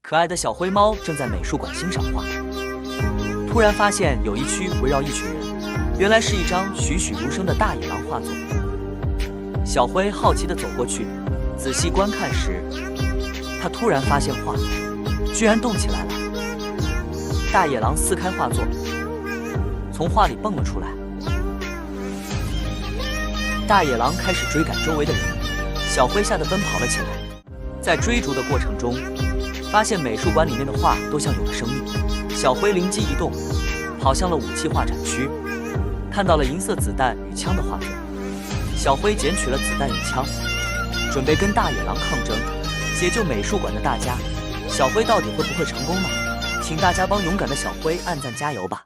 可爱的小灰猫正在美术馆欣赏画，突然发现有一区围绕一群人，原来是一张栩栩如生的大野狼画作。小灰好奇地走过去，仔细观看时，他突然发现画居然动起来了。大野狼撕开画作，从画里蹦了出来。大野狼开始追赶周围的人，小灰吓得奔跑了起来。在追逐的过程中，发现美术馆里面的画都像有了生命。小灰灵机一动，跑向了武器画展区，看到了银色子弹与枪的画作。小灰捡取了子弹与枪，准备跟大野狼抗争，解救美术馆的大家。小灰到底会不会成功呢？请大家帮勇敢的小灰按赞加油吧！